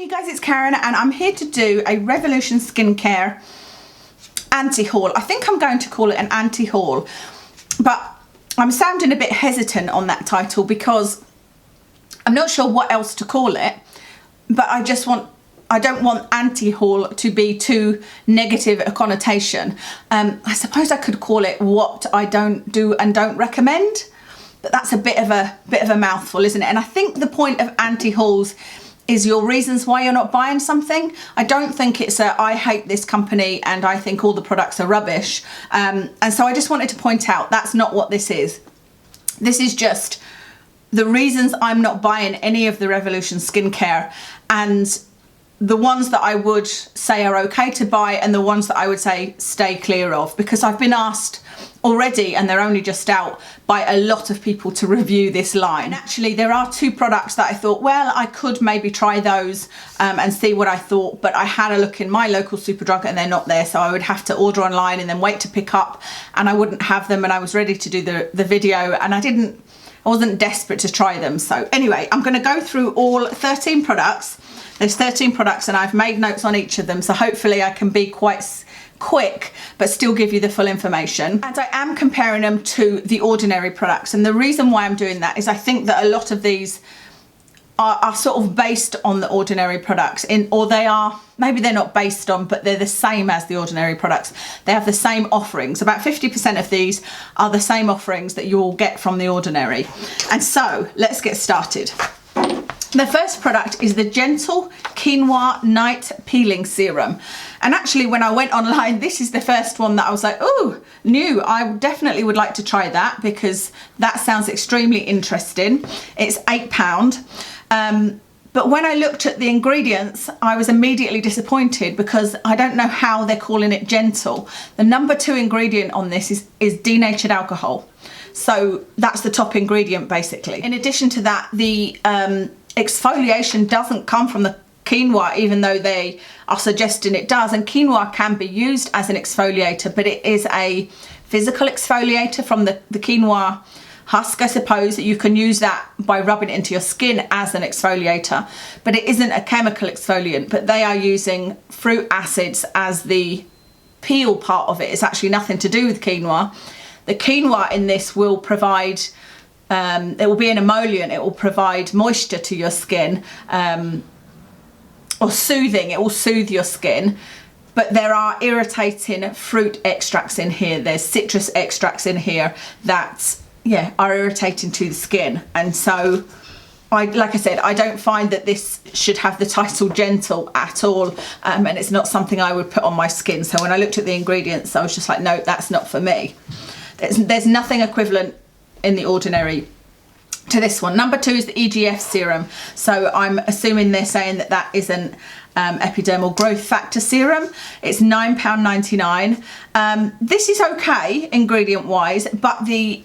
Hey guys, it's Karen and I'm here to do a Revolution Skincare anti-haul. I think I'm going to call it an anti-haul, but I'm sounding a bit hesitant on that title because I'm not sure what else to call it, but I don't want anti-haul to be too negative a connotation. I suppose I could call it what I don't do and don't recommend, but that's a bit of a mouthful, isn't it? And I think the point of anti-hauls is your reasons why you're not buying something. I don't think it's I hate this company and I think all the products are rubbish. And so I just wanted to point out that's not what this is. This is just the reasons I'm not buying any of the Revolution skincare, and the ones that I would say are okay to buy and the ones that I would say stay clear of, because I've been asked already, and they're only just out, by a lot of people to review this line. And actually there are two products that I thought, well, I could maybe try those and see what I thought, but I had a look in my local Superdrug and they're not there, so I would have to order online and then wait to pick up, and I wouldn't have them, and I was ready to do the video and I wasn't desperate to try them. So anyway, I'm going to go through all 13 products. There's 13 products and I've made notes on each of them, so hopefully I can be quite quick but still give you the full information. And I am comparing them to the Ordinary products, and the reason why I'm doing that is I think that a lot of these are sort of based on the Ordinary products, or they are, maybe they're not based on, but they're the same as the Ordinary products. They have the same offerings. About 50% of these are the same offerings that you will get from the Ordinary. And so let's get started. The first product is the Gentle Quinoa Night Peeling Serum. And actually when I went online, this is the first one that I was like, oh, new. I definitely would like to try that because that sounds extremely interesting. It's £8. But when I looked at the ingredients, I was immediately disappointed because I don't know how they're calling it gentle. The number 2 ingredient on this is denatured alcohol. So that's the top ingredient basically. In addition to that, the exfoliation doesn't come from the quinoa, even though they are suggesting it does. And quinoa can be used as an exfoliator, but it is a physical exfoliator from the quinoa husk, I suppose. You can use that by rubbing it into your skin as an exfoliator, but it isn't a chemical exfoliant. But they are using fruit acids as the peel part of it. It's actually nothing to do with quinoa. The quinoa in this will provide, it will be an emollient, it will provide moisture to your skin, or soothing, it will soothe your skin. But there are irritating fruit extracts in here, there's citrus extracts in here that, yeah, are irritating to the skin. And so, like I said, I don't find that this should have the title gentle at all, and it's not something I would put on my skin. So when I looked at the ingredients, I was just like, no, that's not for me. There's nothing equivalent in the Ordinary to this one. Number 2 is the EGF serum. So I'm assuming they're saying that that is an epidermal growth factor serum. It's £9.99. This is okay ingredient wise, but the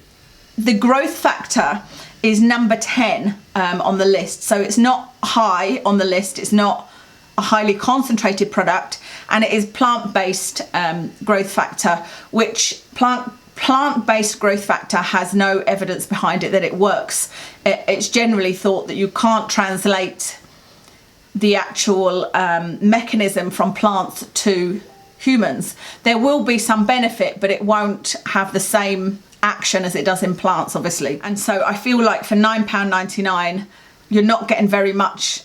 growth factor is number 10 on the list. So it's not high on the list. It's not a highly concentrated product, and it is plant-based growth factor, which plant-based growth factor has no evidence behind it that it works. It's generally thought that you can't translate the actual mechanism from plants to humans. There will be some benefit, but it won't have the same action as it does in plants, obviously. And so I feel like for £9.99, you're not getting very much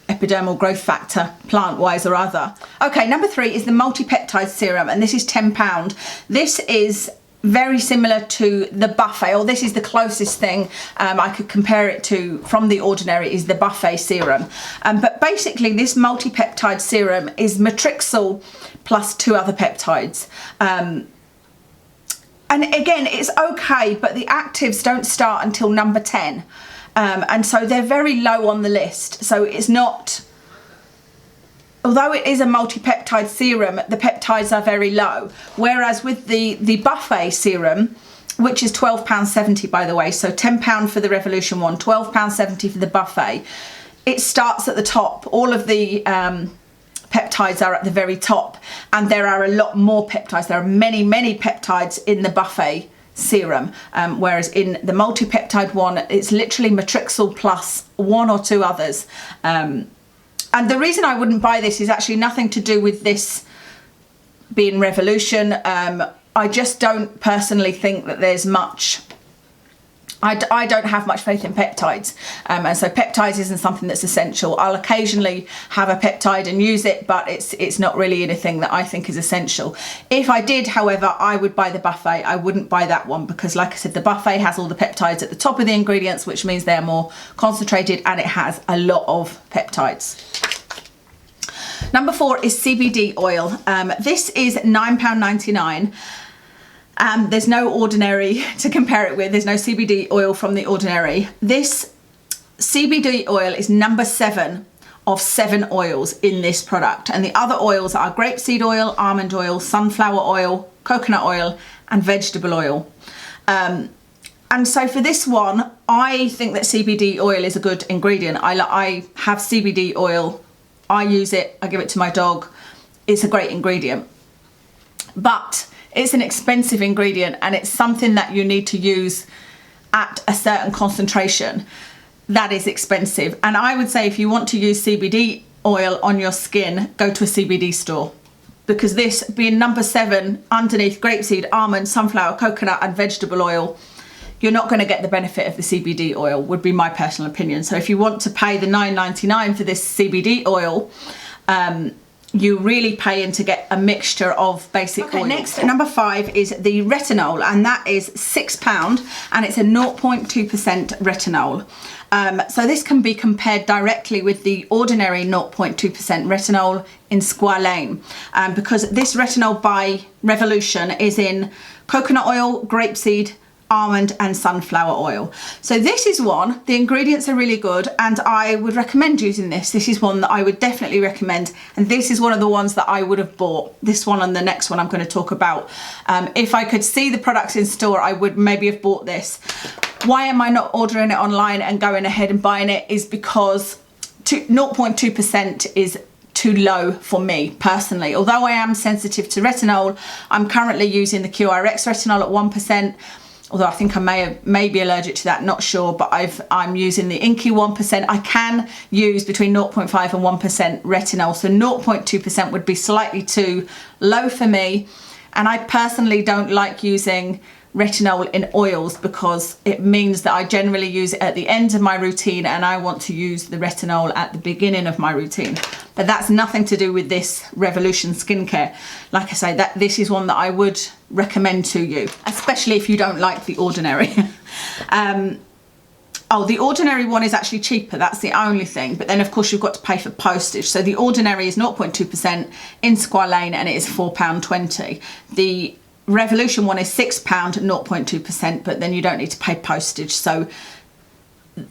epidermal growth factor, plant-wise or other. Okay, number 3 is the multi-peptide serum, and this is £10. This is very similar to the Buffet, or this is the closest thing I could compare it to from the Ordinary, is the Buffet serum. But basically this multi-peptide serum is Matrixyl plus 2 other peptides. And again, it's okay, but the actives don't start until number 10. And so they're very low on the list. So it's not, although it is a multi-peptide serum, the peptides are very low. Whereas with the Buffet serum, which is £12.70 by the way, so £10 for the Revolution one, £12.70 for the Buffet, it starts at the top. All of the peptides are at the very top, and there are a lot more peptides. There are many, many peptides in the Buffet serum, whereas in the multi-peptide one, it's literally Matrixyl plus 1 or 2 others. And the reason I wouldn't buy this is actually nothing to do with this being Revolution. I just don't personally think that there's much, I don't have much faith in peptides, and so peptides isn't something that's essential. I'll occasionally have a peptide and use it, but it's not really anything that I think is essential. If I did, however, I would buy the buffet. I wouldn't buy that one because, like I said, the buffet has all the peptides at the top of the ingredients, which means they're more concentrated and it has a lot of peptides. Number 4 is CBD oil. This is £9.99. There's no Ordinary to compare it with. There's no CBD oil from the Ordinary. This CBD oil is number 7 of 7 oils in this product. And the other oils are grapeseed oil, almond oil, sunflower oil, coconut oil, and vegetable oil. And so for this one, I think that CBD oil is a good ingredient. I have CBD oil. I use it. I give it to my dog. It's a great ingredient. But it's an expensive ingredient and it's something that you need to use at a certain concentration that is expensive. And I would say if you want to use CBD oil on your skin, go to a CBD store, because this being number 7 underneath grapeseed, almond, sunflower, coconut and vegetable oil, you're not going to get the benefit of the CBD oil, would be my personal opinion. So if you want to pay the £9.99 for this CBD oil, you really pay in to get a mixture of basic oil. Next, number 5 is the retinol, and that is £6 and it's a 0.2% retinol. So this can be compared directly with the Ordinary 0.2% retinol in squalane, because this retinol by Revolution is in coconut oil, grapeseed, almond and sunflower oil. So this is one, the ingredients are really good and I would recommend using this. This is one that I would definitely recommend, and this is one of the ones that I would have bought. This one and the next one I'm going to talk about. If I could see the products in store, I would maybe have bought this. Why am I not ordering it online and going ahead and buying it is because 0.2% is too low for me personally. Although I am sensitive to retinol, I'm currently using the QRX retinol at 1%. Although I think I may be allergic to that, not sure, but I'm using the Inky 1%. I can use between 0.5 and 1% retinol, so 0.2% would be slightly too low for me. And I personally don't like using retinol in oils because it means that I generally use it at the end of my routine and I want to use the retinol at the beginning of my routine. But that's nothing to do with this Revolution skincare. Like I say, this is one that I would recommend to you, especially if you don't like the Ordinary. Oh, the Ordinary one is actually cheaper, that's the only thing. But then of course you've got to pay for postage. So the Ordinary is 0.2% in squalane and it is £4.20. The Revolution one is £6, 0.2%, but then you don't need to pay postage. So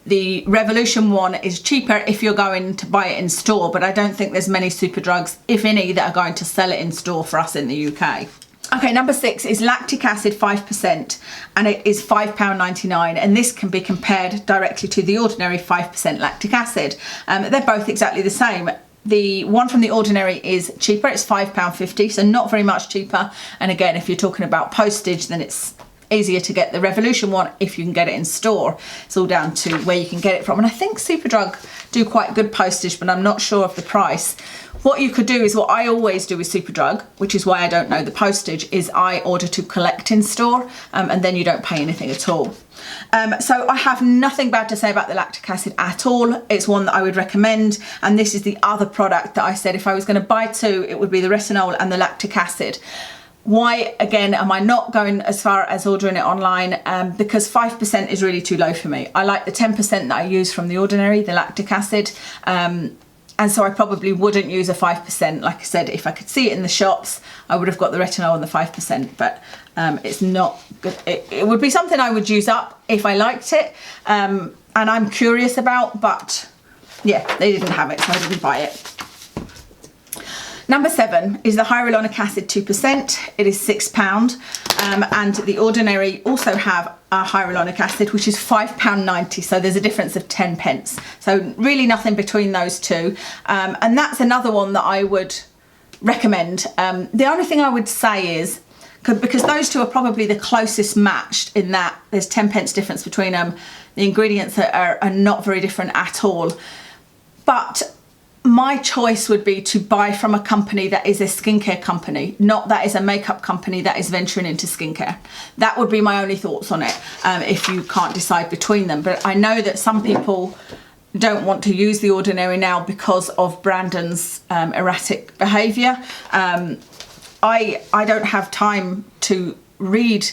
the Revolution one is cheaper if you're going to buy it in store, but I don't think there's many Superdrugs, if any, that are going to sell it in store for us in the UK. Okay, number 6 is lactic acid 5%, and it is £5.99, and this can be compared directly to the Ordinary 5% lactic acid. They're both exactly the same. The one from the Ordinary is cheaper, it's £5.50, so not very much cheaper. And again, if you're talking about postage, then it's easier to get the Revolution one if you can get it in store. It's all down to where you can get it from. And I think Superdrug do quite good postage, but I'm not sure of the price. What you could do is what I always do with Superdrug, which is why I don't know the postage, is I order to collect in store, and then you don't pay anything at all. So I have nothing bad to say about the lactic acid at all. It's one that I would recommend, and this is the other product that I said if I was going to buy two, it would be the retinol and the lactic acid. Why, again, am I not going as far as ordering it online? Because 5% is really too low for me. I like the 10% that I use from the Ordinary, the lactic acid, and so I probably wouldn't use a 5%. Like I said, if I could see it in the shops, I would have got the retinol and the 5%, but it's not good. It would be something I would use up if I liked it, and I'm curious about, but yeah, they didn't have it, so I didn't buy it. Number 7 is the hyaluronic acid 2%. It is £6, and the Ordinary also have a hyaluronic acid, which is £5.90. So there's a difference of 10 pence. So really nothing between those two. And that's another one that I would recommend. The only thing I would say is, because those two are probably the closest matched in that there's 10 pence difference between them. The ingredients are not very different at all. But my choice would be to buy from a company that is a skincare company, not that is a makeup company that is venturing into skincare. That would be my only thoughts on it, if you can't decide between them. But I know that some people don't want to use The Ordinary now because of Brandon's erratic behaviour. I don't have time to read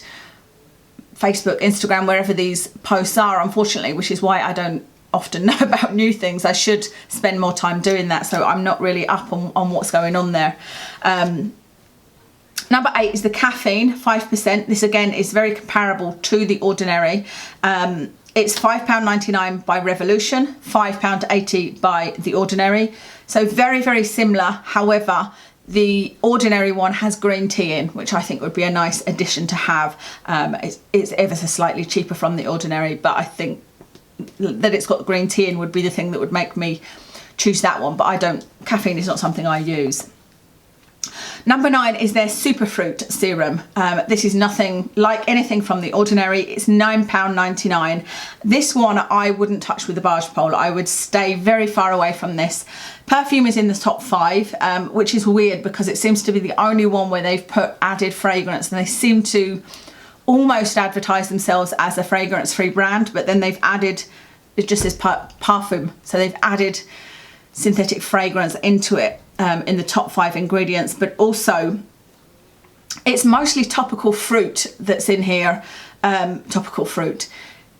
Facebook, Instagram, wherever these posts are, unfortunately, which is why I don't often know about new things. I should spend more time doing that, so I'm not really up on what's going on there. Number 8 is the caffeine, 5%. This again is very comparable to The Ordinary. It's £5.99 by Revolution, £5.80 by The Ordinary. So very, very similar. However, the Ordinary one has green tea in, which I think would be a nice addition to have. It's ever so slightly cheaper from The Ordinary, but I think that it's got green tea in would be the thing that would make me choose that one. But I don't, caffeine is not something I use. Number 9 is their Superfruit serum. This is nothing like anything from The Ordinary. It's £9.99. This one I wouldn't touch with a barge pole. I would stay very far away from this. Perfume is in the top 5, which is weird because it seems to be the only one where they've put added fragrance, and they seem to almost advertise themselves as a fragrance-free brand, but then they've added, it just says parfum, so they've added synthetic fragrance into it in the top 5 ingredients. But also it's mostly topical fruit that's in here, tropical fruit.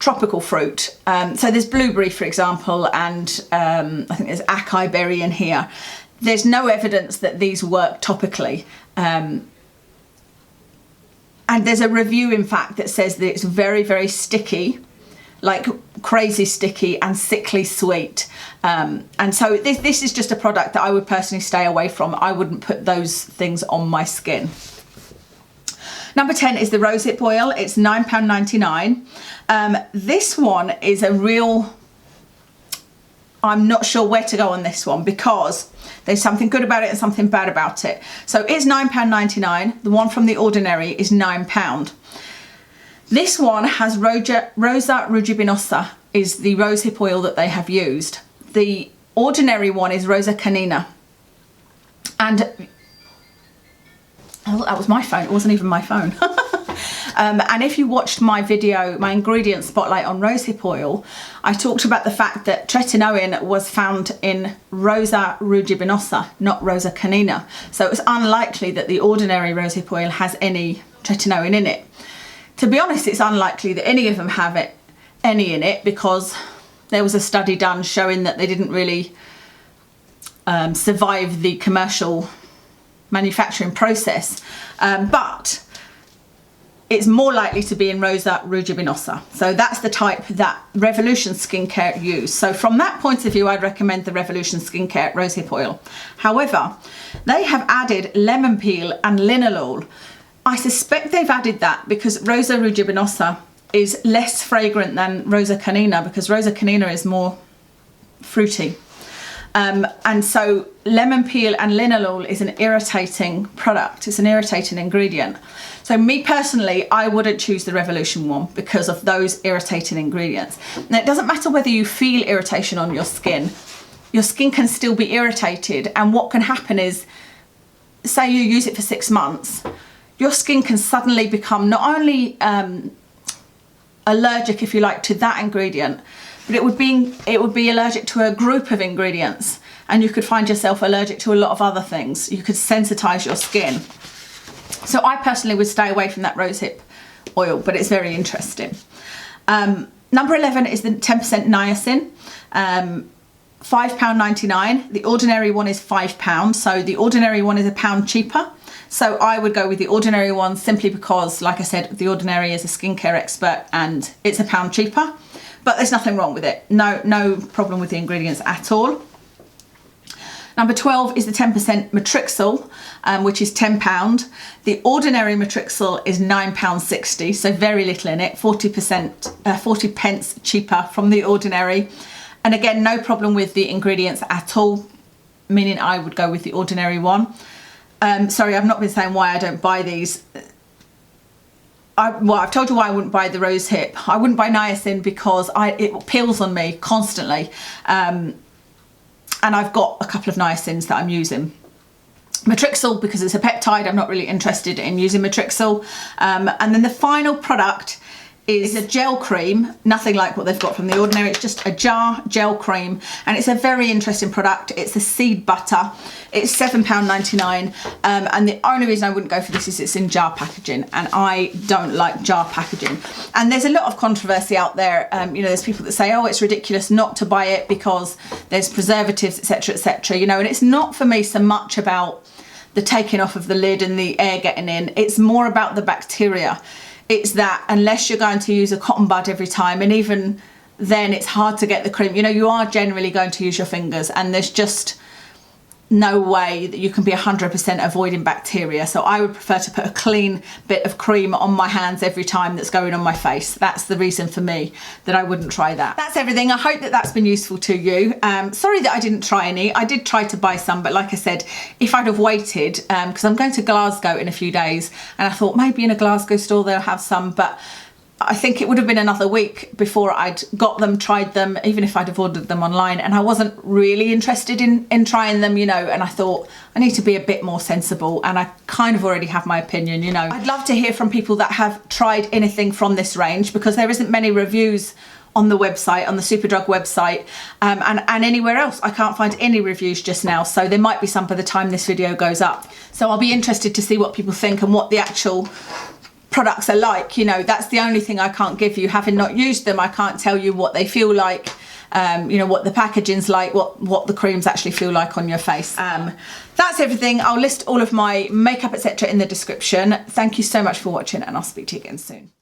So there's blueberry, for example, and I think there's acai berry in here. There's no evidence that these work topically. And there's a review, in fact, that says that it's very, very sticky, like crazy sticky and sickly sweet. And so this is just a product that I would personally stay away from. I wouldn't put those things on my skin. Number 10 is the Rosehip oil. It's £9.99. This one is a real, I'm not sure where to go on this one because there's something good about it and something bad about it. So it's £9.99. The one from The Ordinary is £9. This one has Rosa rugiginosa is the rosehip oil that they have used. The Ordinary one is Rosa canina. And oh, that was my phone. It wasn't even my phone. And if you watched my video, my ingredient spotlight on rosehip oil, I talked about the fact that tretinoin was found in Rosa rugiginosa, not Rosa canina. So it's unlikely that the Ordinary rosehip oil has any tretinoin in it. To be honest, it's unlikely that any of them have any in it, because there was a study done showing that they didn't really survive the commercial manufacturing process. But it's more likely to be in Rosa rugiginosa. So that's the type that Revolution Skincare use. So from that point of view, I'd recommend the Revolution Skincare rosehip oil. However, they have added lemon peel and linalool. I suspect they've added that because Rosa rugiginosa is less fragrant than Rosa canina, because Rosa canina is more fruity. And so lemon peel and linalool is an irritating product. It's an irritating ingredient. So me personally, I wouldn't choose the Revolution one because of those irritating ingredients. Now, it doesn't matter whether you feel irritation on your skin can still be irritated. And what can happen is, say you use it for 6 months, your skin can suddenly become not only allergic, if you like, to that ingredient, but it would be allergic to a group of ingredients, and you could find yourself allergic to a lot of other things. You could sensitize your skin. So I personally would stay away from that rosehip oil, but it's very interesting. Number 11 is the 10% niacin, £5.99. The Ordinary one is £5, so the Ordinary one is £1 cheaper. So I would go with the Ordinary one simply because, like I said, the Ordinary is a skincare expert and it's £1 cheaper. But there's nothing wrong with it. No problem with the ingredients at all. Number 12 is the 10% Matrixyl, which is £10. The Ordinary Matrixyl is £9.60, so very little in it, 40 pence cheaper from the Ordinary. And again, no problem with the ingredients at all, meaning I would go with the Ordinary one. Sorry, I've not been saying why I don't buy these. I've told you why I wouldn't buy the Rosehip. I wouldn't buy niacin because it peels on me constantly. and I've got a couple of niacins that I'm using. Matrixyl, because it's a peptide, I'm not really interested in using Matrixyl. And then the final product is a gel cream, nothing like what they've got from The Ordinary. It's just a jar gel cream, and it's a very interesting product. It's a seed butter. It's £7.99, and the only reason I wouldn't go for this is it's in jar packaging, and I don't like jar packaging. And there's a lot of controversy out there. You know, there's people that say, oh, it's ridiculous not to buy it because there's preservatives, etc., etc. You know, and it's not for me so much about the taking off of the lid and the air getting in. It's more about the bacteria. It's that unless you're going to use a cotton bud every time, and even then it's hard to get the cream, you know, you are generally going to use your fingers, and there's just no way that you can be 100% avoiding bacteria. So I would prefer to put a clean bit of cream on my hands every time that's going on my face. That's the reason for me that I wouldn't try that. That's everything. I hope that that's been useful to you. Sorry that I didn't try any. I did try to buy some, but like I said, if I'd have waited, because I'm going to Glasgow in a few days, and I thought maybe in a Glasgow store they'll have some, but I think it would have been another week before I'd got them, tried them, even if I'd have ordered them online, and I wasn't really interested in trying them, you know, and I thought I need to be a bit more sensible, and I kind of already have my opinion, you know. I'd love to hear from people that have tried anything from this range, because there isn't many reviews on the website, on the Superdrug website, and anywhere else. I can't find any reviews just now, so there might be some by the time this video goes up. So I'll be interested to see what people think and what the actual products are like. You know, that's the only thing I can't give you. Having not used them, I can't tell you what they feel like, you know, what the packaging's like, what the creams actually feel like on your face. That's everything. I'll list all of my makeup, etc. in the description. Thank you so much for watching, and I'll speak to you again soon.